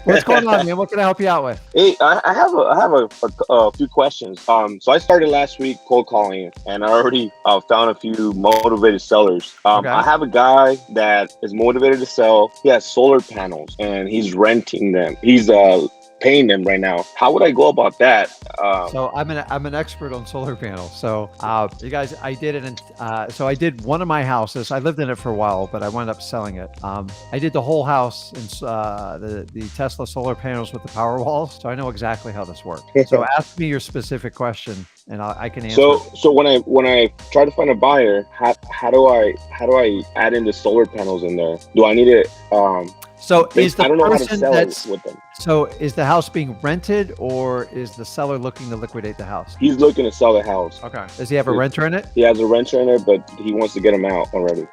What's going on, man? What can I help you out with? Hey, I have a few questions. So I started last week cold calling, and I already found a few motivated sellers. Okay. I have a guy that is motivated to sell. He has solar panels, and he's renting them. He's paying them right now. How would I go about that? So I'm an expert on solar panels. So you guys, I did it. So I did one of my houses. I lived in it for a while, but I wound up selling it. I did the whole house in the Tesla solar panels with the power walls. So I know exactly how this works. So ask me your specific question, and I can answer. So when I try to find a buyer, how do I add in the solar panels in there? Do I need it? So is the I don't know how to person sell that's it with them. so is the house being rented, or is the seller looking to liquidate the house? He's looking to sell the house. Okay. Does he have a renter in it? He has a renter in it, but he wants to get them out already.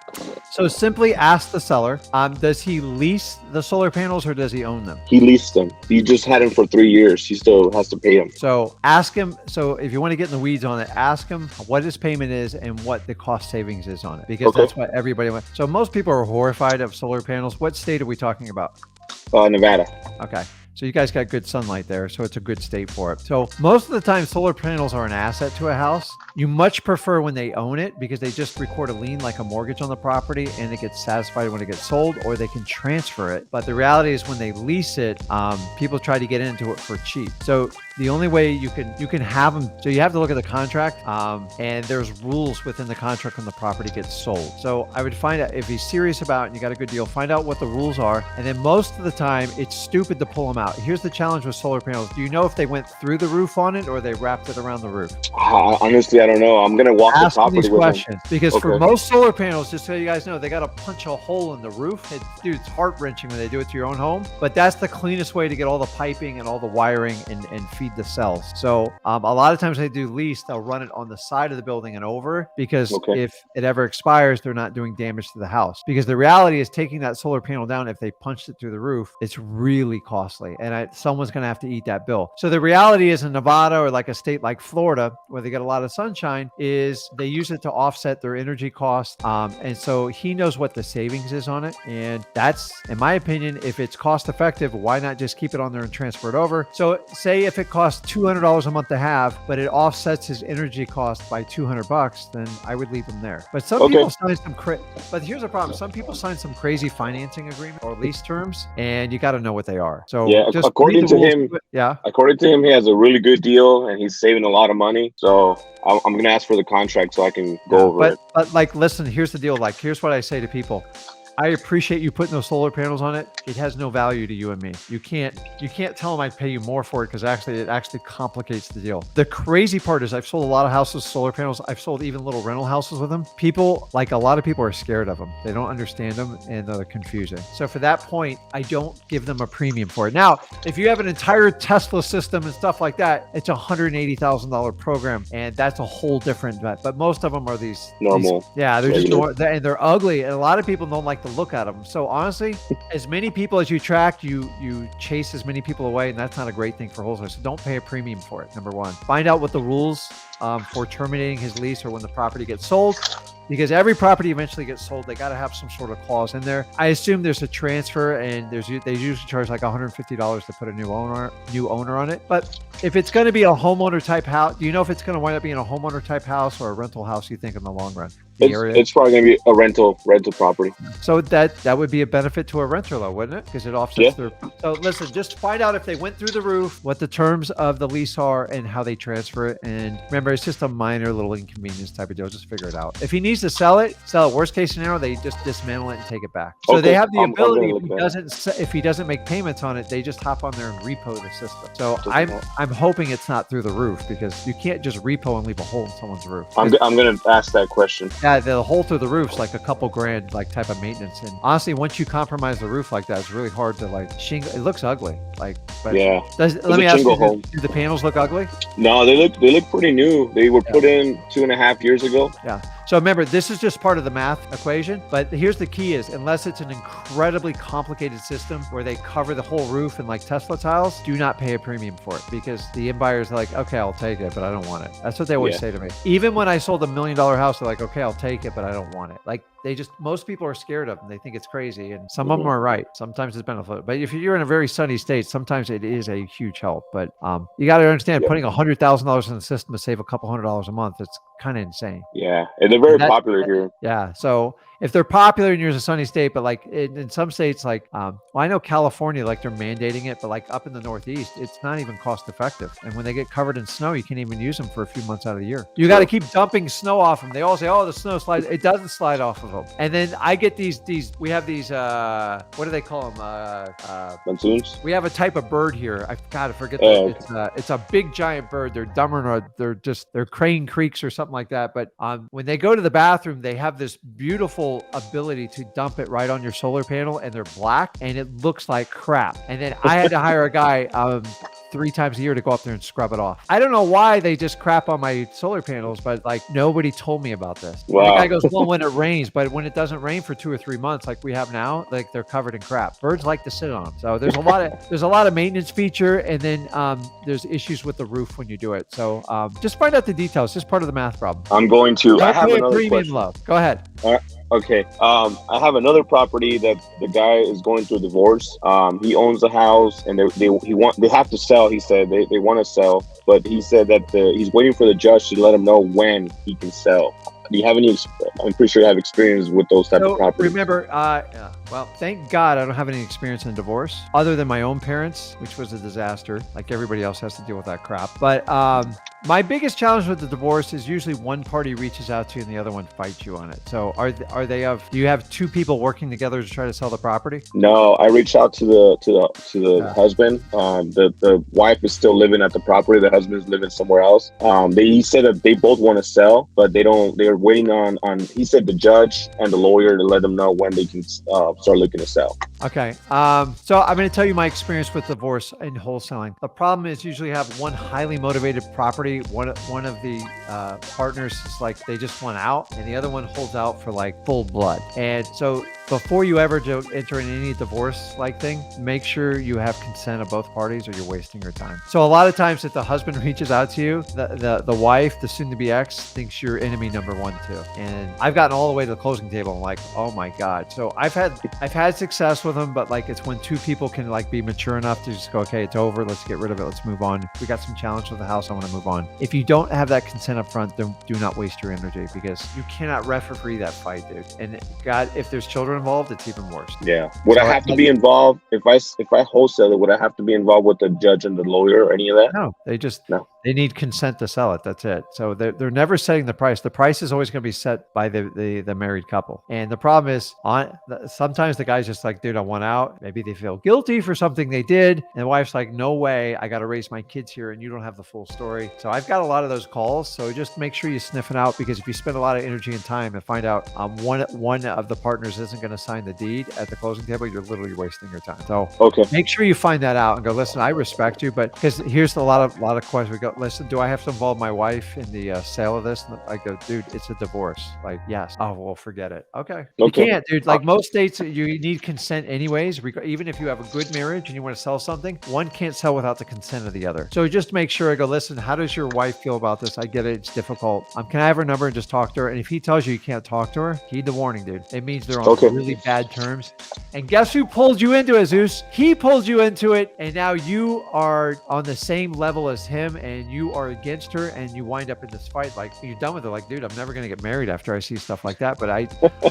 So simply ask the seller, does he lease the solar panels or does he own them? He leased them. He just had them for 3 years. He still has to pay them. So ask him. So if you want to get in the weeds on it, ask him what his payment is and what the cost savings is on it, because that's what everybody wants. So most people are horrified of solar panels. What state are we talking about? Nevada. Okay. So you guys got good sunlight there, so it's a good state for it. So most of the time, solar panels are an asset to a house. You much prefer when they own it because they just record a lien like a mortgage on the property, and it gets satisfied when it gets sold, or they can transfer it. But the reality is when they lease it, people try to get into it for cheap. So the only way you can have them, so you have to look at the contract, and there's rules within the contract when the property gets sold. So I would find out if he's serious about it and you got a good deal, find out what the rules are. And then most of the time, it's stupid to pull them out. Here's the challenge with solar panels. Do you know if they went through the roof on it or they wrapped it around the roof? Honestly, I don't know. I'm going to walk the property these with questions him. Because for most solar panels, just so you guys know, they got to punch a hole in the roof. Dude, it's heart-wrenching when they do it to your own home, but that's the cleanest way to get all the piping and all the wiring and feed the cells. So a lot of times they do lease, they'll run it on the side of the building and over, because if it ever expires, they're not doing damage to the house. Because the reality is taking that solar panel down, if they punched it through the roof, it's really costly. And someone's going to have to eat that bill. So the reality is in Nevada or like a state like Florida, where they get a lot of sunshine, is they use it to offset their energy costs. And so he knows what the savings is on it. And that's, in my opinion, if it's cost effective, why not just keep it on there and transfer it over? So say if it costs $200 a month to have, but it offsets his energy cost by $200, then I would leave him there. But some people sign but here's the problem. Some people sign some crazy financing agreement or lease terms, and you got to know what they are. So just according to him, he has a really good deal and he's saving a lot of money. So I'm going to ask for the contract so I can go over it. But like, listen, here's the deal. Like, here's what I say to people. I appreciate you putting those solar panels on it. It has no value to you and me. You can't tell them I'd pay you more for it, because it actually complicates the deal. The crazy part is I've sold a lot of houses with solar panels. I've sold even little rental houses with them. A lot of people are scared of them. They don't understand them and they're confusing. So for that point, I don't give them a premium for it. Now, if you have an entire Tesla system and stuff like that, it's a $180,000 program, and that's a whole different bet. But most of them are these normal. They're just and they're ugly, and a lot of people don't like to look at them. So honestly, as many people as you track, you chase as many people away, and that's not a great thing for wholesalers. So don't pay a premium for it. Number one, find out what the rules for terminating his lease or when the property gets sold, because every property eventually gets sold. They got to have some sort of clause in there. I assume there's a transfer, and they usually charge like $150 to put a new owner on it. But if it's going to be a homeowner type house, do you know if it's going to wind up being a homeowner type house or a rental house, you think, in the long run? It's probably going to be a rental property. So that would be a benefit to a renter, though, wouldn't it? Because it offsets their. So listen, just find out if they went through the roof, what the terms of the lease are, and how they transfer it. And remember, it's just a minor little inconvenience type of deal. Just figure it out. If he needs to sell it. Worst case scenario, they just dismantle it and take it back. So they have the ability. If he doesn't make payments on it, they just hop on there and repo the system. So I'm hoping it's not through the roof, because you can't just repo and leave a hole in someone's roof. I'm going to ask that question. Yeah, the hole through the roof's like a couple grand, like type of maintenance. And honestly, once you compromise the roof like that, it's really hard to like shingle. It looks ugly. Let me ask you, do the panels look ugly? No, they look pretty new. They were put in 2.5 years ago. Yeah. So remember, this is just part of the math equation, but here's the key is unless it's an incredibly complicated system where they cover the whole roof in like Tesla tiles, do not pay a premium for it because the end buyers are like, okay, I'll take it, but I don't want it. That's what they always say to me. Even when I sold $1 million house, they're like, okay, I'll take it, but I don't want it. Like most people are scared of them. They think it's crazy. And some of them are right. Sometimes it's beneficial. But if you're in a very sunny state, sometimes it is a huge help. But you got to understand putting $100,000 in the system to save a couple $100 a month, it's kind of insane. Yeah. And they're very popular here. Yeah. So if they're popular and you're in a sunny state, but like in some states, like, well, I know California, like they're mandating it, but like up in the Northeast, it's not even cost effective. And when they get covered in snow, you can't even use them for a few months out of the year. You got to keep dumping snow off them. They all say, oh, the snow slides. It doesn't slide off of them. And then I get we have these, what do they call them? Monsoons? We have a type of bird here. I forget. It's a big giant bird. They're dumber, they're crane creeks or something like that. But when they go to the bathroom, they have this beautiful ability to dump it right on your solar panel, and they're black and it looks like crap. And then I had to hire a guy 3 times a year to go up there and scrub it off. I don't know why they just crap on my solar panels, but like nobody told me about this. Wow. The guy goes, well, when it rains, but when it doesn't rain for 2 or 3 months like we have now, like they're covered in crap. Birds like to sit on them. So there's a lot of maintenance feature, and then there's issues with the roof when you do it. So just find out the details. Just part of the math problem. I have another question. Love. Go ahead. Okay. I have another property that the guy is going through a divorce. He owns the house, and they have to sell. He said they want to sell, but he said that he's waiting for the judge to let him know when he can sell. Do you have any? I'm pretty sure you have experience with those type of properties. Remember, well, thank God I don't have any experience in divorce other than my own parents, which was a disaster. Like everybody else has to deal with that crap. But my biggest challenge with the divorce is usually one party reaches out to you and the other one fights you on it. So do you have 2 people working together to try to sell the property? No, I reached out to the husband. The wife is still living at the property. The husband is living somewhere else. He said that they both want to sell, but they're waiting on he said the judge and the lawyer to let them know when they can start looking to sell. Okay. So I'm going to tell you my experience with divorce and wholesaling. The problem is usually have one highly motivated property. One of the partners is like they just want out, and the other one holds out for like full blood. And so before you ever enter in any divorce like thing, make sure you have consent of both parties or you're wasting your time. So a lot of times if the husband reaches out to you, the wife, the soon-to-be ex, thinks you're enemy number 1 too. And I've gotten all the way to the closing table. I'm like, oh my God. So I've had success with them, but like it's when 2 people can like be mature enough to just go, okay, it's over. Let's get rid of it. Let's move on. We got some challenge with the house. I want to move on. If you don't have that consent up front, then do not waste your energy because you cannot referee that fight, dude. And God, if there's children involved, it's even worse. Yeah. Would I have to be involved if I wholesale it? Would I have to be involved with the judge and the lawyer or any of that? No, they need consent to sell it. That's it. So they're never setting the price. The price is always going to be set by the married couple. And the problem is sometimes the guy's just like, dude, I want out. Maybe they feel guilty for something they did. And the wife's like, no way. I got to raise my kids here and you don't have the full story. So I've got a lot of those calls. So just make sure you sniff it out because if you spend a lot of energy and time and find out one of the partners isn't going to sign the deed at the closing table, you're literally wasting your time. So make sure you find that out and go, listen, I respect you, but because here's a lot of questions. We go, listen, do I have to involve my wife in the sale of this? And I go, dude, it's a divorce. Like, yes. Oh, well, forget it. Okay. You can't, dude. Like most states, you need consent anyways. Even if you have a good marriage and you want to sell something, one can't sell without the consent of the other. So just make sure I go, listen, how does your wife feel about this? I get it. It's difficult. Can I have her number and just talk to her? And if he tells you can't talk to her, heed the warning, dude. It means they're on really bad terms. And guess who pulled you into it, Zeus? He pulled you into it. And now you are on the same level as him and you are against her and you wind up in this fight. Like you're done with it. Like, dude, I'm never going to get married after I see stuff like that. But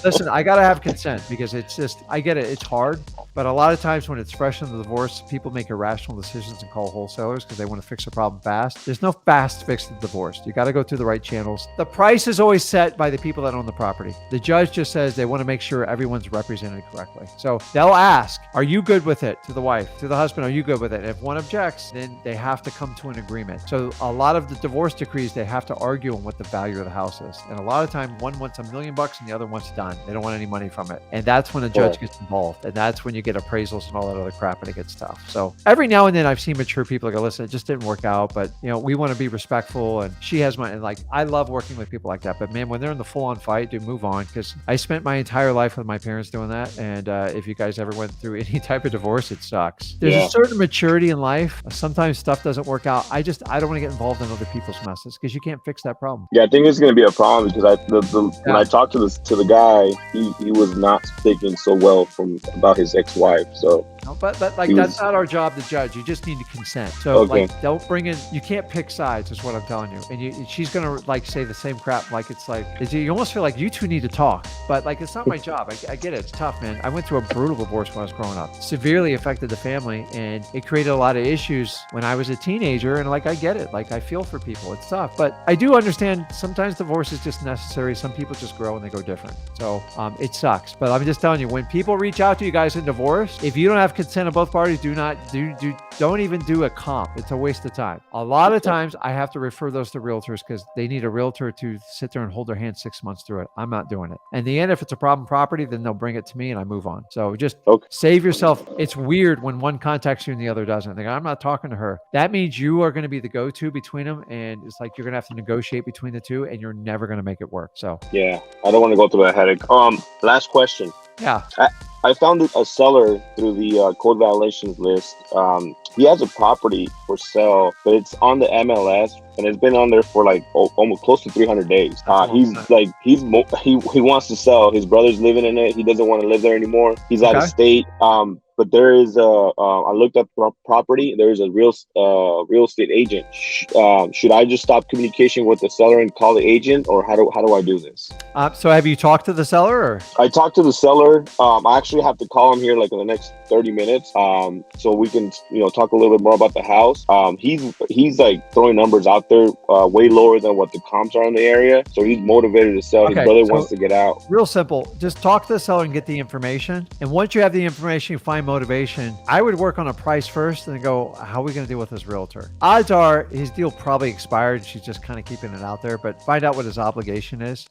listen, I got to have consent because it's just, I get it. It's hard. But a lot of times when it's fresh in the divorce, people make irrational decisions and call wholesalers because they want to fix a problem fast. There's no fast fix to divorce. You got to go through the right channels. The price is always set by the people that own the property. The judge just says they want to make sure everyone everyone's represented correctly. So they'll ask, are you good with it? To the wife, to the husband, are you good with it? And if one objects, then they have to come to an agreement. So a lot of the divorce decrees, they have to argue on what the value of the house is. And a lot of time, one wants $1 million and the other wants done. They don't want any money from it. And that's when a judge gets involved. And that's when you get appraisals and all that other crap, and it gets tough. So every now and then I've seen mature people go, listen, it just didn't work out, but we want to be respectful. And she has and like, I love working with people like that. But man, when they're in the full on fight, dude, move on. Because I spent my entire life with my parents doing that. And if you guys ever went through any type of divorce, it sucks. There's a certain maturity in life. Sometimes stuff doesn't work out. I don't want to get involved in other people's messes because you can't fix that problem. Yeah, I think it's going to be a problem because when I talked to the guy, he was not speaking so well about his ex-wife. So. No, but like that's not our job to judge. You just need to consent. So like, don't bring in. You can't pick sides. Is what I'm telling you. And she's gonna like say the same crap. Like it's like you almost feel like you two need to talk. But like it's not my job. I get it. It's tough, man. I went through a brutal divorce when I was growing up. Severely affected the family, and it created a lot of issues when I was a teenager. And like I get it. Like I feel for people. It's tough, but I do understand sometimes divorce is just necessary. Some people just grow and they go different. So it sucks. But I'm just telling you, when people reach out to you guys in divorce, if you don't have consent of both parties, don't even do a comp. It's a waste of time. A lot of times I have to refer those to realtors because they need a realtor to sit there and hold their hand 6 months through it. I'm not doing it. In the end, if it's a problem property, then they'll bring it to me and I move on. So just save yourself. It's weird when one contacts you and the other doesn't. They go, I'm not talking to her. That means you are going to be the go-to between them. And it's like, you're going to have to negotiate between the two and you're never going to make it work. So yeah, I don't want to go through that headache. Last question. Yeah. I found a seller through the code violations list. He has a property for sale, but it's on the MLS and it's been on there for like almost close to 300 days. He wants to sell. His brother's living in it. He doesn't want to live there anymore. He's out of state. But there is I looked up property. There is a real estate agent. Should I just stop communication with the seller and call the agent, or how do I do this? So have you talked to the seller? Or? I talked to the seller. I actually have to call him here like in the next 30 minutes. So we can talk a little bit more about the house. He's like throwing numbers out there way lower than what the comps are in the area. So he's motivated to sell. His brother wants to get out. Real simple. Just talk to the seller and get the information. And once you have the information, you find motivation. I would work on a price first and then go, how are we going to deal with this realtor? Odds are his deal probably expired. She's just kind of keeping it out there, but find out what his obligation is.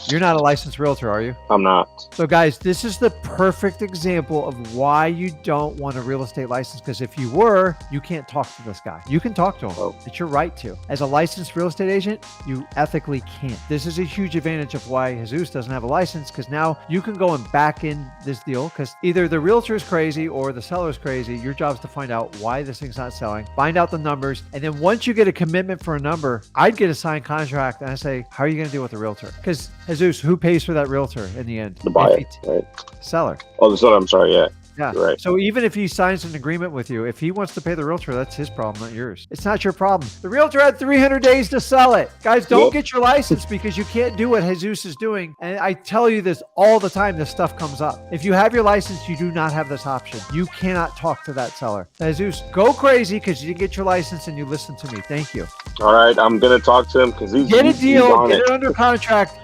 You're not a licensed realtor, are you? I'm not. So guys, this is the perfect example of why you don't want a real estate license, because if you were, you can't talk to this guy. You can talk to him. It's your right to. As a licensed real estate agent, you ethically can't. This is a huge advantage of why Jesus doesn't have a license, because now you can go and back in this deal, because either the realtor is crazy or the seller is crazy. Your job is to find out why this thing's not selling, find out the numbers, and then once you get a commitment for a number, I'd get a signed contract and I say, how are you going to deal with the realtor? Because Jesus, who pays for that realtor in the end? The buyer, right? Seller. Oh, the seller. I'm sorry. Yeah. Yeah. Right. So even if he signs an agreement with you, if he wants to pay the realtor, that's his problem, not yours. It's not your problem. The realtor had 300 days to sell it. Guys, don't get your license because you can't do what Jesus is doing. And I tell you this all the time, this stuff comes up. If you have your license, you do not have this option. You cannot talk to that seller. Jesus, go crazy because you didn't get your license and you listened to me. Thank you. All right. I'm going to talk to him because he's get a deal, get it under contract.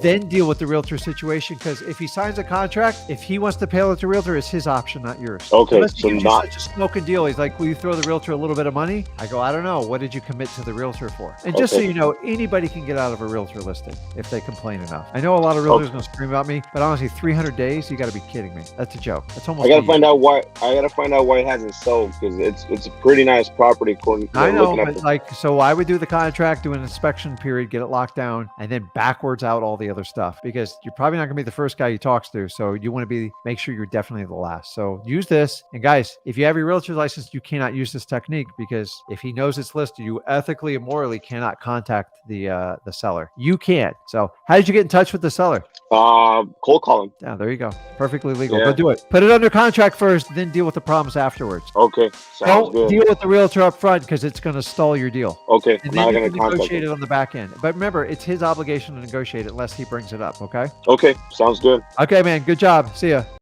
Then deal with the realtor situation, because if he signs a contract, if he wants to pay with the realtor, it's his option, not yours. Okay, unless he so gives not you such a smoking deal. He's like, will you throw the realtor a little bit of money? I go, I don't know. What did you commit to the realtor for? And just so you know, anybody can get out of a realtor listing if they complain enough. I know a lot of realtors are going to scream about me, but honestly, 300 days, you got to be kidding me. That's a joke. That's almost. I got to find out why. I got to find out why it hasn't sold, because it's a pretty nice property. According to I know, but like, so I would do the contract, do an inspection period, get it locked down, and then backwards out all the other stuff, because you're probably not going to be the first guy he talks to. So you want to make sure you're definitely the last. So use this. And guys, if you have your realtor's license, you cannot use this technique, because if he knows it's listed, you ethically and morally cannot contact the seller. You can't. So how did you get in touch with the seller? Cold calling. Yeah, there you go. Perfectly legal. Go do it. Put it under contract first, then deal with the problems afterwards. Okay. Sounds good. Don't deal with the realtor up front, because it's going to stall your deal. Okay. And then you can negotiate it on the back end. But remember, it's his obligation to negotiate it unless he brings it up. Okay. Okay. Sounds good. Okay, man. Good job. See ya.